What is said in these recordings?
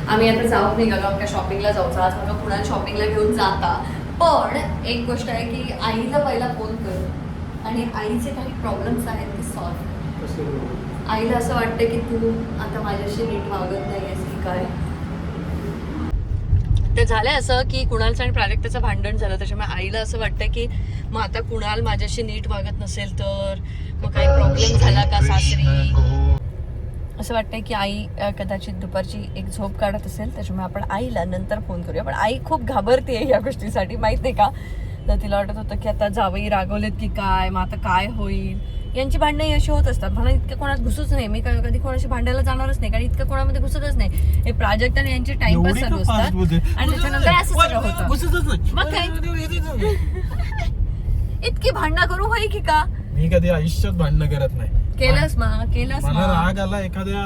आम्ही आता जाऊ निघालो आमच्या शॉपिंगला जाऊचं. आज मला कुणाला शॉपिंगला घेऊन जाता. पण एक गोष्ट आहे की आईला पहिला फोन करू आणि आईचे काही प्रॉब्लेम्स आहेत ते सॉल्व्ह करू. आईला असं वाटतं की तू आता माझ्याशी नीट वागत नाही आहेस की काय. ते झालंय असं की कुणालचं आणि प्राजक्ताचं भांडण झालं, त्याच्यामुळे आईला असं वाटतं की मग आता कुणाल माझ्याशी नीट वागत नसेल तर मग काही प्रॉब्लेम झाला का सासरी. असं वाटतंय की आई कदाचित दुपारची एक झोप काढत असेल, त्याच्यामुळे आपण आईला नंतर फोन करूया. पण आई खूप घाबरते या गोष्टीसाठी, माहित नाही का. तर तिला वाटत होतं की आता जावई रागवलेत की काय, मग आता काय होईल. यांची भांडणं अशी होत असतात. मला इतकं कोणात घुसूच नाही, मी कधी कोणाशी भांडायला जाणारच नाही, कारण इतकं कोणामध्ये घुसतच नाही. हे प्राजक्त आणि यांचे टाइमपास चालू असतात आणि त्याच्यानंतर असं सगळं होतं. मग काय इतकी भांडणं करू होई की का. मी कधी आयुष्यात भांडणं करत नाही. केलंस मला राग आला एखाद्या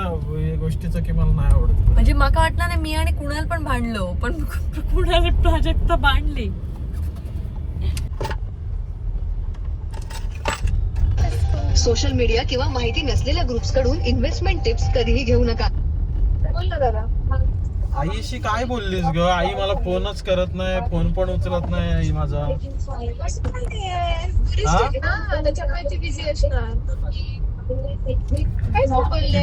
गोष्टीचा की मला नाही आवडत. म्हणजे मला वाटलं नाही मी आणि कुणाल पण भांडलो, पण कुणाल प्राजक्त भांडले. सोशल मीडिया किंवा माहिती नसलेल्या ग्रुप्स कडून इन्व्हेस्टमेंट टिप्स कधीही घेऊ नका. बोल ना दादा. आईशी काय बोललीस ग. आई मला फोनच करत नाही, फोन पण उचलत नाही आई माझा.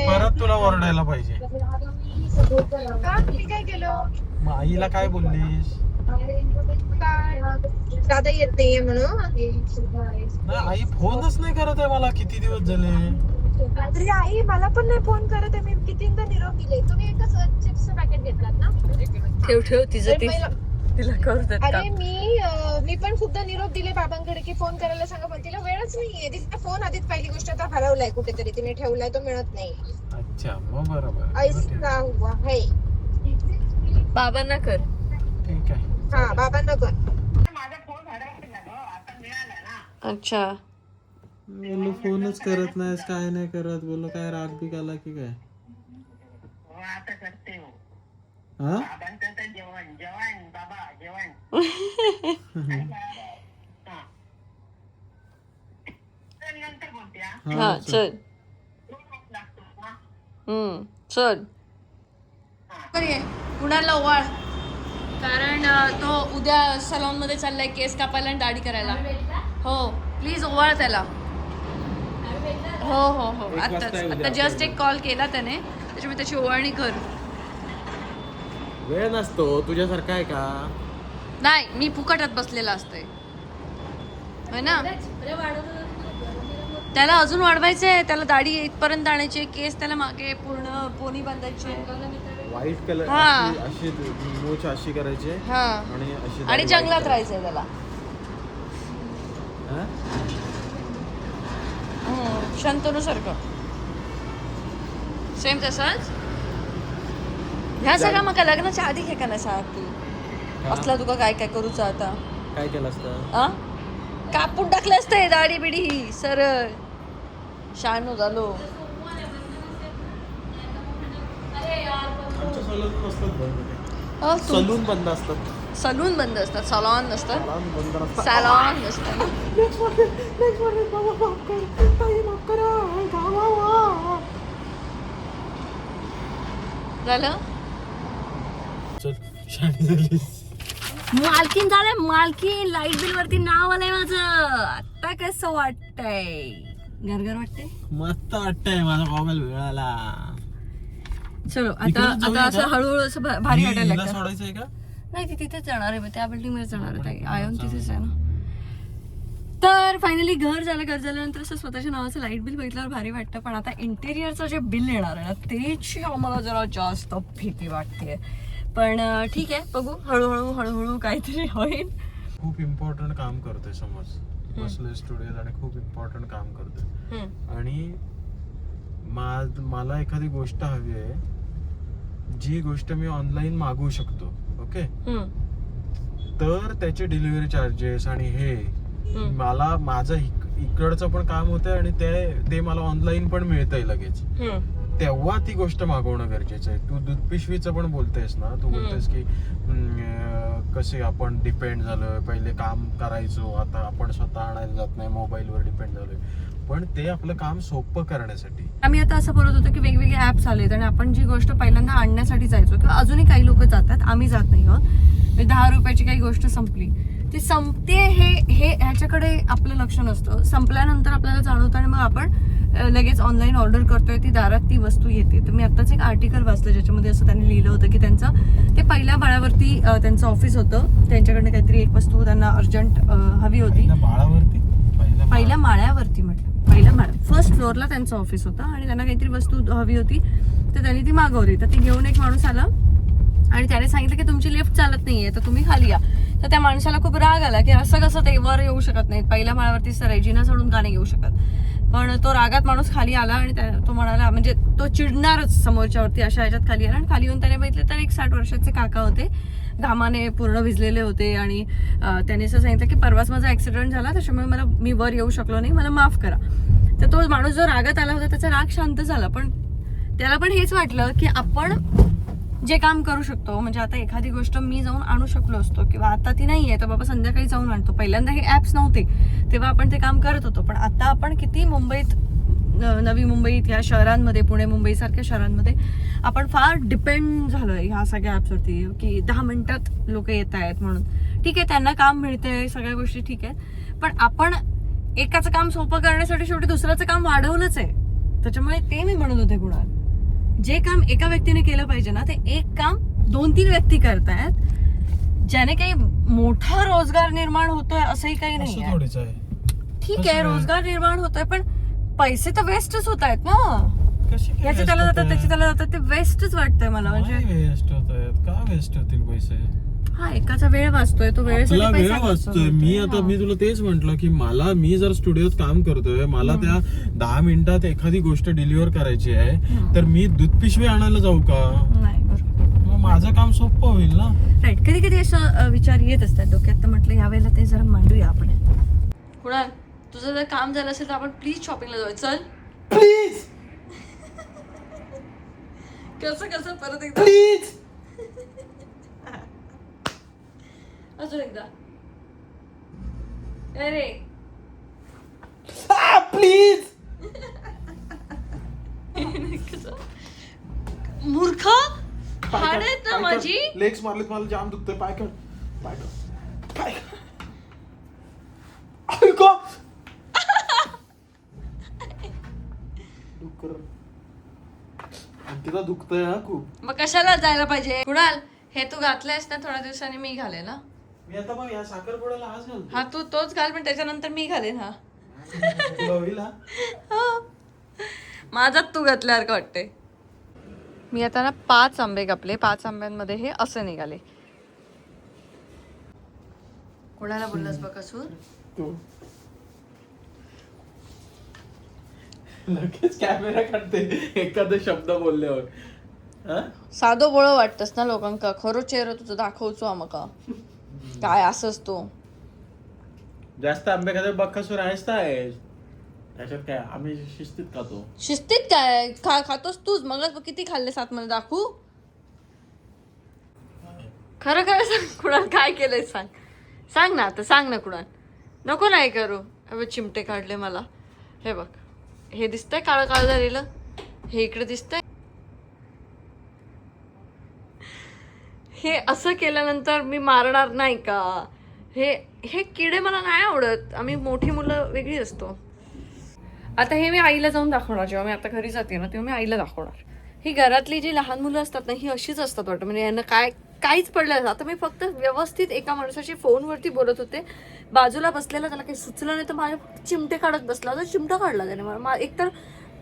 परत तुला ओरडायला पाहिजे. काय केलं मग आईला काय बोललीस. दादा येत नाहीये म्हणून. नाही आई फोनच नाही करत आहे मला किती दिवस झाले. अरे आई मला पण नाही फोन करत आहे. मी कितींदा निरोप दिले. तुम्ही एकच चिप्सचं पॅकेट घेतलात ना. ठेव तिचं तिला करू देत. अरे मी पण खूपदा निरोप दिले बाबांकडे की फोन करायला सांगा, पण तिला वेळच नाहीये. तिचा फोन आधीच पहिली गोष्ट आता हरवलाय कुठेतरी, तिने ठेवलाय तो मिळत नाही. अच्छा मग बरोबर. ऐसा हुआ है. बाबांना कर. ठीक आहे. हा बाबांना कर. अच्छा बोललो फोनच करत नाहीस, काय नाही करत. बोललो काय राग बिग आला की काय. हा हा चल. चल कुणाला ओवाळ, कारण तो उद्या सलॉन मध्ये चाललाय केस कापायला आणि दाढी करायला. हो प्लीज ओवाळ त्याला. हो हो हो आता जस्ट एक कॉल केला त्याने, त्याच्यामुळे त्याची ओवाळणी कर. वेळ नसतो तुझ्यासारखा आहे का. नाही मी फुकटात बसलेला असतोय है ना. त्याला अजून वाढवायचंय, त्याला दाढी इथपर्यंत आणायची, केस त्याला मागे पूर्ण पोनी बांधायचे, व्हाईट कलर अशी मूछ अशी करायची हा आणि जंगलात राहायचंय त्याला. शंतनू सारखं सेम तसंच. ह्या सगळ्या मग लग्नाच्या आधी हे का नाही सांग तू असला तुका काय काय करूच आता. काय केलं असतं. कापून टाकलं असतंय दाढी बिडी ही सरळ. शहाणू झालो. सलून बंद असतात. सलून बंद असतात, सलॉन नसतात. सलॉन नसतात. झालं मालकीन झालंय. मालकीन लाईट बिल वरती नाव आलंय माझं. आता कसं वाटतंय. गरगर वाटतंय. मस्त वाटतंय. माझा मोबाईल मिळाला. चलो आता असं हळूहळू असं भारी वाटायला लागतं. सोडायचंय का. नाही ती तिथेच जाणार आहे, त्या बिल्डिंग मध्ये जाणार आहे. आयन तिथेच आहे ना. तर फायनली घर झाल्यानंतर असं स्वतःच्या नावाचं लाईट बिल बघितल्यावर भारी वाटतं. पण आता इंटेरियरचं जे बिल येणार आहे ना त्याची आम्हाला जरा जास्त भीती वाटते. पण ठीक आहे बघू, हळूहळू काहीतरी होईल. खूप इम्पॉर्टंट काम करतोय समज, बसलोय स्टुडिओत आणि खूप इम्पॉर्टंट काम करतोय आणि मला एखादी गोष्ट हवी आहे जी गोष्ट मी ऑनलाईन मागवू शकतो. ओके तर त्याचे डिलिव्हरी चार्जेस आणि हे मला माझं इकडचं पण काम होतंय आणि ते मला ऑनलाईन पण मिळतंय लगेच. तेव्हा ती गोष्ट मागवणं गरजेचं आहे. तू दूध पिशवीचं पण बोलतेस ना, तू बोलतेस की कसे आपण डिपेंड झालोय. पहिले काम करायचो, आता आपण स्वतः आणायला जात नाही, मोबाईलवर डिपेंड झालोय. पण ते आपलं काम सोपं करण्यासाठी आम्ही आता असं बोलत होतो की वेगवेगळे ऍप्स आलेत आणि आपण जी गोष्ट पहिल्यांदा आणण्यासाठी जायचो किंवा अजूनही काही लोक जातात, आम्ही जात नाही आहोत. 10 रुपयाची काही गोष्ट संपली, ती संपते हे ह्याच्याकडे आपलं लक्ष नसतं. संपल्यानंतर आपल्याला जाणवतं आणि मग आपण लगेच ऑनलाईन ऑर्डर करतोय, ती दारात ती वस्तू येते. तर मी आत्ताच एक आर्टिकल वाचलं ज्याच्यामध्ये असं त्यांनी लिहिलं होतं की ते पहिल्या माळ्यावरती त्यांचं ऑफिस होतं, त्यांच्याकडनं काहीतरी एक वस्तू त्यांना अर्जंट हवी होती. पहिल्या माळ्यावरती म्हटलं, पहिल्या फर्स्ट फ्लोअरला त्यांचं ऑफिस होतं आणि त्यांना काहीतरी वस्तू हवी होती, तर त्यांनी ती मागवली. तर ती घेऊन एक माणूस आला आणि त्याने सांगितलं की तुमची लिफ्ट चालत नाहीये, तर तुम्ही खाली या. तर त्या माणसाला खूप राग आला की असं कसं ते वर येऊ शकत नाहीत, पहिल्या माळ्यावरती सर जिना सोडून का नाही येऊ शकत. पण तो रागात माणूस खाली आला आणि तो म्हणाला, म्हणजे तो चिडणारच समोरच्यावरती, अशा ह्याच्यात खाली आला. आणि खाली येऊन त्याने बघितलं तर एक 60 वर्षाचे काका होते, घामाने पूर्ण भिजलेले होते. आणि त्यांनी असं सांगितलं की परवाच माझा ऍक्सिडेंट झाला, त्याच्यामुळे मी वर येऊ शकलो नाही, मला माफ करा. तर तो माणूस जो रागात आला होता त्याचा राग शांत झाला, पण त्याला पण हेच वाटलं की आपण जे काम करू शकतो, म्हणजे आता एखादी गोष्ट मी जाऊन आणू शकलो असतो किंवा आता ती नाहीये तर बाबा संध्याकाळी जाऊन आणतो. पहिल्यांदा हे ऍप्स नव्हते तेव्हा आपण ते काम करत होतो, पण आता आपण किती मुंबईत, नवी मुंबईत, ह्या शहरांमध्ये, पुणे मुंबई सारख्या शहरांमध्ये आपण फार डिपेंड झालोय ह्या सगळ्या ऍप्सवरती की 10 मिनिटात लोक येत आहेत म्हणून. ठीक आहे, त्यांना काम मिळतंय, सगळ्या गोष्टी ठीक आहेत, पण आपण एकाचं काम सोपं करण्यासाठी शेवटी दुसऱ्याचं काम वाढवलंच आहे. त्याच्यामुळे ते मी म्हणत होते कुणाल, जे काम एका व्यक्तीने केलं पाहिजे ना, ते एक काम 2-3 व्यक्ती करतायत, ज्याने काही मोठा रोजगार निर्माण होतोय असंही काही नाही आहे. ठीक आहे, रोजगार निर्माण होतोय, पण पैसे तर वेस्टच होत आहेत ना. याचे त्याला जातात, त्याचे त्याला जातात, ते वेस्टच वाटतंय मला. म्हणजे वेस्ट होत आहेत का? वेस्ट होतील पैसे? हा, एकाचा वेळ वाचतोय, तो वेळ वाचतोय. मी तुला तेच म्हंटल की मी जर स्टुडिओत काम करतोय, मला त्या 10 मिनिटात एखादी गोष्ट डिलिव्हर करायची आहे, तर मी दूध पिशवी आणायला जाऊ का? नाही, बरोबर. मग माझं काम सोपं होईल ना. राईट. कधी कधी असं विचार येत असतात डोक्यात, तर म्हटलं यावेळेला ते जरा मांडूया आपण. कुणाल, तुझं जर काम झालं असेल तर आपण प्लीज शॉपिंगला जाऊ. चल प्लीज. कसं परत एकदा प्लीज. अजून एकदा. अरे प्लीज. मूर्ख, हाड आहेत ना माझी. लेग्स मारलेत, मला जाम दुखतंय. पाय कर. तिला दुखतंय हा खूप. मग कशाला जायला पाहिजे कुणाल? हे तू घातलंयस ना, थोड्या दिवसांनी मी घालेन. ना मी आता मग या साखरपुड्याला हाच घालतो. हा, तू तोच घाल, पण त्याच्यानंतर मी घालेन. हा होईल हा. माझाच तू घातल्यासारखं वाटतंय. मी आता ना 5 आंबे कापले, 5 आंब्यांमध्ये हे असे निघाले. कोणाला बोललास बकासूर? तू लगेच कॅमेरा काढते एखादा शब्द बोलल्यावर. साधो बोळं वाटतस ना लोकांका, खरो चेहरा तुझं दाखवचो आमका काय असंच. तो जास्त आंबे खाते बकासूर आहेस काय? त्याच्यात काय, आम्ही शिस्तीत खातो. शिस्तीत काय खातोस तूच? मग किती खाल्ले 7 मध्ये दाखवू? खरं खरं सांग कुणाल, काय केलंय सांग ना. आता सांग ना कुणाल, नको नाही करू. अबे चिमटे काढले मला. हे बघ, हे दिसतंय काळं काळं झालेलं, हे इकडे दिसतंय. हे असं केल्यानंतर मी मारणार नाही का? हे किडे मला नाही आवडत. आम्ही मोठी मुलं वेगळी असतो. आता हे मी आईला जाऊन दाखवणार. जेव्हा मी आता घरी जाते ना, तेव्हा मी आईला दाखवणार. ही घरातली जी लहान मुलं असतात ना, ही अशीच असतात वाटतं. म्हणजे यांना काहीच पडलं. आता मी फक्त व्यवस्थित एका माणसाशी फोनवरती बोलत होते, बाजूला बसलेला, त्याला काही सुचलं नाही तर माझ्या फक्त चिमटे काढत बसला. तर चिमटा काढला त्याने मला. एकतर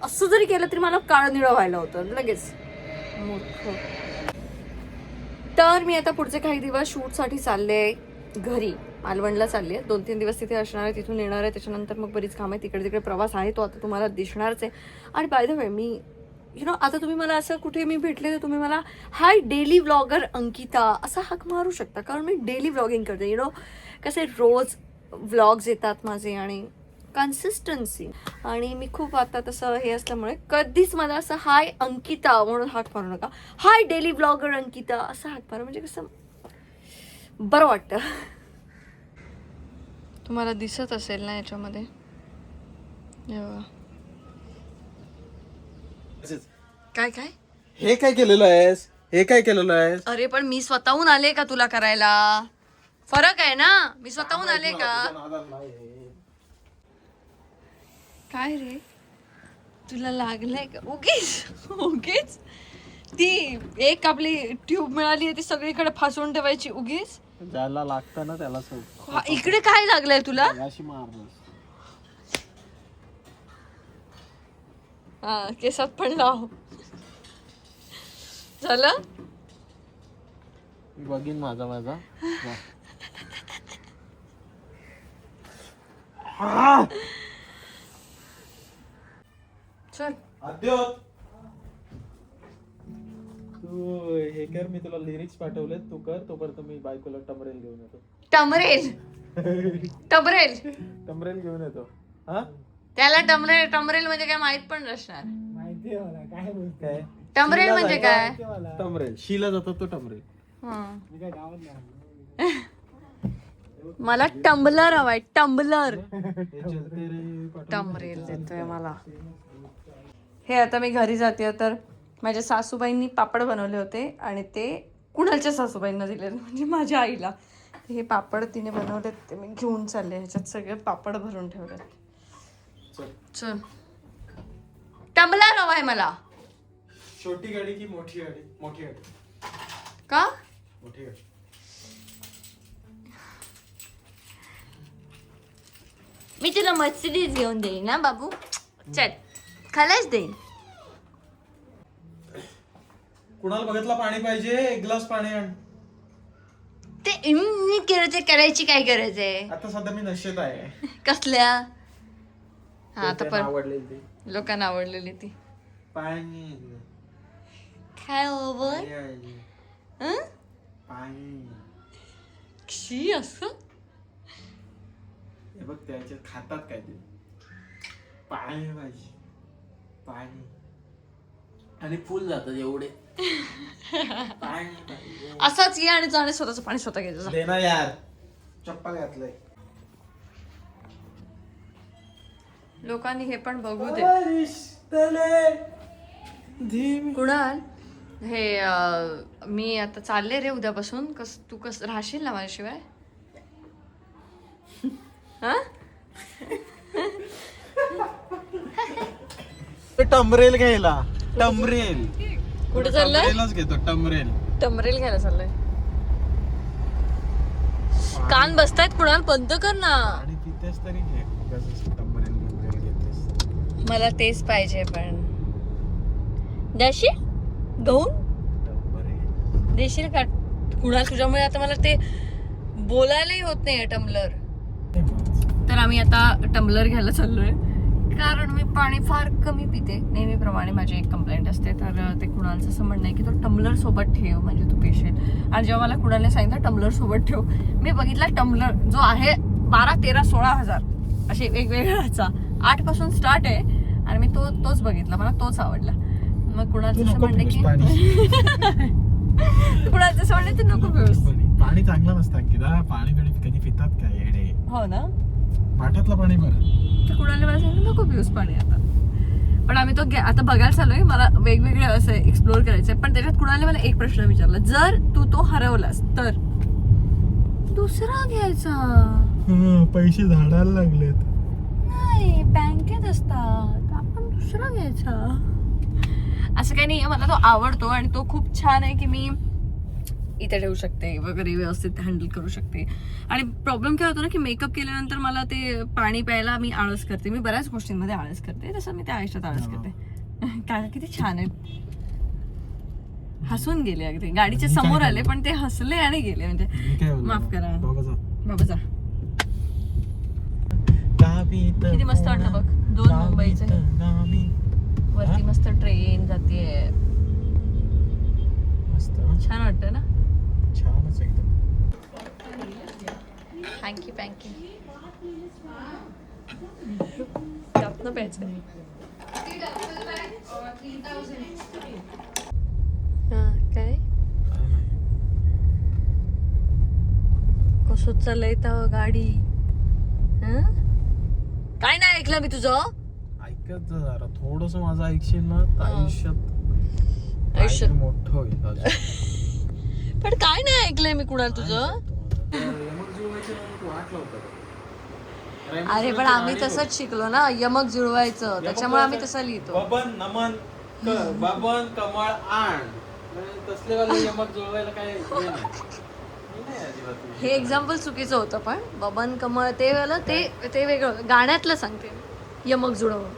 असं जरी केलं तरी मला काळं निळं व्हायला होतं लगेच. मूर्ख. तर मी आता पुढचे काही दिवस शूटसाठी चालले घरी, मालवणला चालली आहे. 2-3 दिवस तिथे असणार आहे, तिथून येणार आहे. त्याच्यानंतर मग बरीच कामं आहे, तिकडे प्रवास आहे, तो आता तुम्हाला दिसणारच आहे. आणि बाय द वे, मी आता तुम्ही मला असं कुठे मी भेटले तर तुम्ही मला हाय डेली व्लॉगर अंकिता असा हाक मारू शकता, कारण मी डेली व्लॉगिंग करते. कसे रोज व्लॉग्स येतात माझे आणि कन्सिस्टन्सी, आणि मी खूप आता तसं हे असल्यामुळे कधीच मला असं हाय अंकिता म्हणून हाक मारू नका. हाय डेली व्लॉगर अंकिता असं हाक मारा, म्हणजे कसं बरं वाटतं. तुम्हाला दिसत असेल ना याच्यामध्ये, काय काय हे काय केलेलं आहेस? हे काय केलेलं आहे? अरे पण मी स्वतःहून आले का तुला करायला? फरक आहे ना, मी स्वतःहून आले का? काय रे तुला लागलंय का? उगीच उगीच ती एक आपली ट्यूब मिळाली आहे ती सगळीकडे फासून ठेवायची उगीच. ज्याला लागतं ना त्याला इकडे काय लागलंय तुला? अशी मारलं. हा केसात पण लाव. झालं बघीन माझा माझा चल. तू हे कर, मी तुला लिरिक्स पाठवलेत, तू कर. तोपर्यंत मी बायकोला टमरेल घेऊन येतो. टमरेल टमरेल टमरेल घेऊन येतो. हा त्याला टमरेल टमरेल म्हणजे काय माहित पण नसणार. माहितीये मला काय बोलताय. टमरेल म्हणजे काय? टमरेल शीला जातो तो टमरेल. मला टंबलर हवाय टंबलर. टमरेल देतोय मला. हे आता मी घरी जाते तर माझ्या सासूबाईंनी पापड बनवले होते आणि ते कुणालच्या सासूबाईंना दिले म्हणजे माझ्या आईला. हे पापड तिने बनवलेत ते मी घेऊन चालले. ह्याच्यात सगळे पापड भरून ठेवले. चल टंबलर हवाय मला. छोटी गाडी की मोठी गाडी? मोठी गाडी का? मोठी गाडी. मी तुला मर्सिडीज घेऊन देईन ना बाबू. चल खलाच देईन. कुणाला बघितला पाणी पाहिजे? एक ग्लास पाणी आण. ते मी करायची काय गरज आहे? आता सध्या मी नशेत आहे. कसल्या? हा आता पण आवडलेली ती लोकांना आवडलेली ती पाणी. काय ओव्हर पाणी शी असं. हे बघ त्याच्यात खातात काय ते. पाणी पाहिजे पाणी. आणि फुल जातात एवढे. पाणी पाहिजे. असाच ये आणि जाणे स्वतःचं पाणी स्वतः घ्यायचं. दे ना यार. चप्पल घातलंय. लोकांनी हे पण बघू दे. कुणाल हे मी आता चालले रे उद्यापासून. तू राहशील ना माझ्याशिवाय? हा टमरेल घ्यायला. टमरेल कुठे चाललंय? टमरेलच घेतो. टमरेल टमरेल घ्यायला चाललंय. कान बसतायत कुणाल बंद कर ना. आणि तिथेच तरी घे. टमरेल घेतेस. मला तेच पाहिजे पण. देशील गहून देशील का कुणाल? तुझ्यामुळे आता मला ते बोलायलाही होत नाही टम्बलर. तर आम्ही आता टम्बलर घ्यायला चाललोय कारण मी पाणी फार कमी पिते. नेहमीप्रमाणे माझी एक कंप्लेंट असते. तर ते कुणालचं असं म्हणणं आहे की तो टम्बलर सोबत ठेव म्हणजे तू पेशेल. आणि जेव्हा मला कुणालने सांगितलं टम्बलर सोबत ठेव, मी बघितला टम्बलर जो आहे 12, 13, 16,000 असे वेगवेगळ्याचा 8 पासून स्टार्ट आहे. आणि मी तोच बघितला. मला तोच आवडला. मग कुणालचं असं म्हणणं की कुणालचं असं म्हणणं ते नको पिऊस. पाणी चांगलं नसतं की पाणी कधी पितात काय येडे. हो ना. पाठातलं पाणी बरं. तर कुणाला मला सांगितलं नको पिऊस पाणी आता. पण आम्ही तो आता बघायला चाललोय. मला वेगवेगळे असं एक्सप्लोर करायचंय. पण त्याच्यात कुणाला मला एक प्रश्न विचारला, जर तू तो हरवलास तर दुसरा घ्यायचा? पैसे झाडायला लागलेत. नाही बँकेत असतात. आपण दुसरा घ्यायचा. असं काही नाही. मला तो आवडतो आणि तो खूप छान आहे की मी इथे ठेवू शकते वगैरे, व्यवस्थित हँडल करू शकते. आणि प्रॉब्लेम काय होतो ना की मेकअप केल्यानंतर मला ते पाणी प्यायला मी आळस करते. मी बऱ्याच गोष्टींमध्ये आळस करते. तसं मी त्या आयुष्यात आळस करते. काय किती छान आहे. हसून गेले अगदी. गाडीच्या समोर आले पण ते हसले आणि गेले. म्हणजे माफ करा बाबा जा. किती मस्त वाटतं बघ. 2 मुंबईचं वरती मस्त ट्रेन जाते. छान वाटतं ना. छानच एकदम. पँकी त्यातनं प्यायचं. काय कसं चाललंय तर गाडी? काय नाही ऐकलं मी तुझं. ऐकत जा जरा. थोडस माझं ऐकशील ना तर आयुष्यात आयुष्यात मोठं होईल अजून. पण काय नाही ऐकलंय मी कुणाल तुझं. अरे पण आम्ही तसंच शिकलो ना, यमक जुळवायचं, त्याच्यामुळे आम्ही तसं लिहितो. बबन नमन बबन कमळ आण तसले वाले यमक जुळवायला काय हे नाही अजिबात. हे एक्झाम्पल चुकीचं होतं, पण बबन कमळ ते वालं ते वेगळं. गाण्यातलं सांगते यमक जुळवून.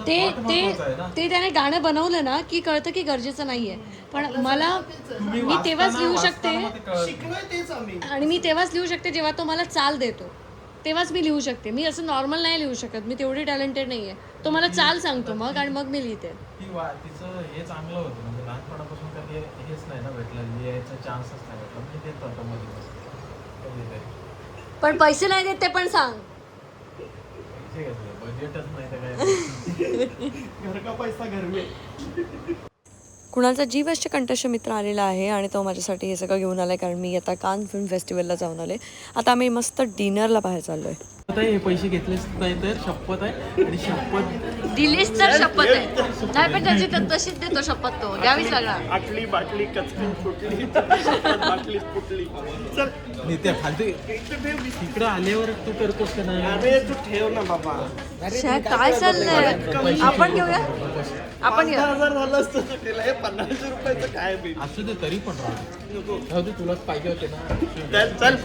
ते ते त्याने गाणं बनवलं ना की कळतं की गरजेचं नाहीये. पण मला मी तेव्हाच लिहू शकते आणि मी तेव्हाच लिहू शकते जेव्हा तो मला चाल देतो, तेव्हाच मी लिहू शकते. मी असं नॉर्मल नाही लिहू शकत, मी तेवढी टॅलेंटेड नाहीये. तो मला चाल सांगतो मग आणि मग मी लिहिते. तिचं हे चांगलं होतं म्हणजे लहानपणापासून कधी हेच नाही ना भेटलं, लिहायचा चान्सच नाही भेटला. म्हणजे देत होतं मध्ये. पण पैसे नाही देत ते पण सांग. बजेटच नाही तर काय घर का पैसा घर में. कुणालचा जीवष्ट कंठस्थ मित्र आलेला आहे आणि तो माझ्यासाठी हे सगळं घेऊन आलाय, कारण मी आता कान फिल्म फेस्टिवलला जाऊन आले. आता आम्ही मस्त डिनरला बाहेर चाललोय. हे पैसे घेतलेच नाही तर शपथ आहे, आणि शपथ दिलीस तर शपथ आहे. नाही पण त्याची तशीच देतो शपथ, तो द्यावीच लागणार. आटली बाटली कचकी फुटली बाटली फुटली. चल नित्या फालतू इकडे आल्यावर तू करतोस का नाही. अरे तू ठेव ना बाबा. काय चाललंय, आपण घेऊया. आपण 50,000 झालं असतं त्याला, हे 50 रुपयाचं काय बिल असू दे तरी पण राहू दे. तुलाच पाहिजे होते ना. चल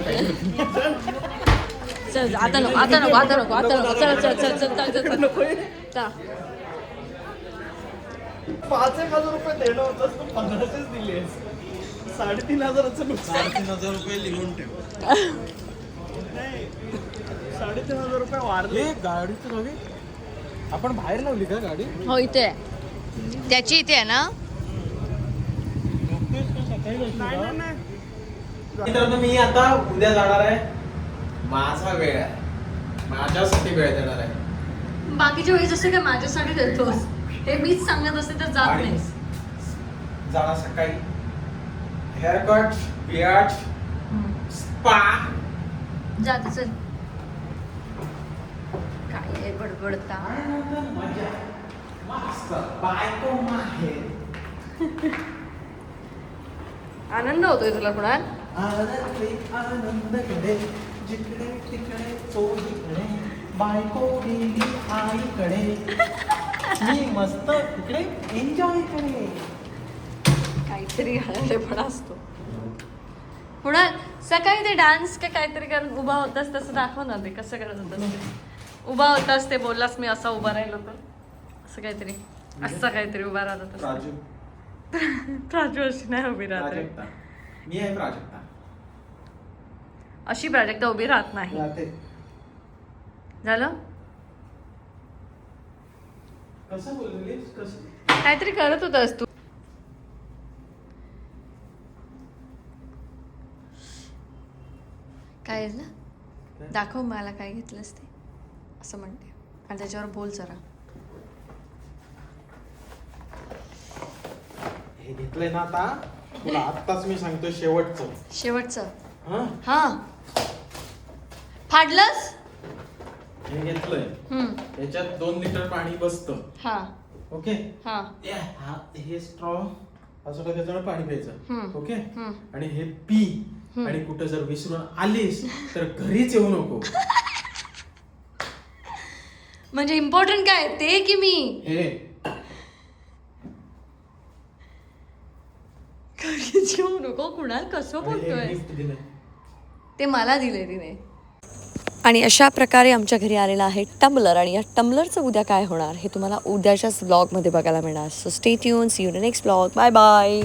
चल आता नको आता नको आता नको आता नको. चल चल चल चल चल चल नको. 5,000 रुपये देणं होतं, तू 15च दिलेस. 3,500चं नुकसान. 3,500 रुपये लिहून ठेव. 3,500 रुपये वाढले. गाडी तर हवी. आपण बाहेर लावली का गाडी. हो इथे आहे, त्याची इथे आहे ना. मित्रांनो मी आता उद्या जाणार आहे. माझा वेळ आहे, माझ्यासाठी वेळ देणार आहे. बाकीच्या वेळेस जसं काय माझ्यासाठी देतोस, हे मीच सांगत असते तर जात नाही. जाणार सकाळी हेअर कट बियर्ड स्पा. जात चल. काय आहे बडबडता. मस्त बायको माहेर. आनंद होतोय तुला कुणाल. आनंदकडे जिकडे तिकडे चोहीकडे बायको गेली आईकडे, मी मस्त इकडे एन्जॉय करे. काहीतरी पण असतो. कुणाल सकाळी ते डान्स का काहीतरी करत उभा होतास तसं दाखव ना, ते कसं करत होतास ते. उभा होतास ते बोललास मी असा उभा राहिलो तर असं काहीतरी, असं काहीतरी उभा राहत. राजू राजू अशी नाही उभी राहते. मी आहे प्राजक्ता. अशी प्राजक्ता उभी राहत नाही. झालं. कसं बोललीस कसं. काहीतरी करत होतास तू. काय ना दाखव मला काय घेतलंस ते, असं म्हणते आणि त्याच्यावर बोल जरा. हे घेतलंय ना आता तुला आत्ताच मी सांगतोय शेवटचं. हा हा फाडलंस. हे घेतलंय, याच्यात 2 लिटर पाणी बसतं. हा ओके. हा हे स्ट्रॉ असं त्याच्यावर पाणी प्यायचं. ओके. आणि हे पी. आणि कुठं जर विसरून आलीस तर घरीच येऊ नको. म्हणजे इम्पॉर्टंट काय ते की मी हे घरीच येऊ नको. कुणाल कसं बोलतोय. ते मला दिले तिने. आणि अशा प्रकारे आमच्या घरी आलेला आहे टम्बलर, आणि या टम्बलरचं उद्या काय होणार हे तुम्हाला उद्याच्याच ब्लॉगमध्ये बघायला मिळणार. So stay tune, see you in next blog. Bye bye.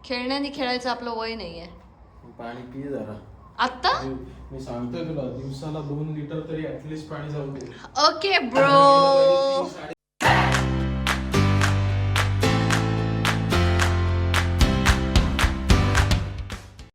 खेळण्याने खेळायचं आपलं वय नाहीये. पाणी पी जरा आत्ता. मी सांगतोय तुला दिवसाला 2 लिटर तरी ऍटलीस्ट पाणी जाऊ दे. Okay bro.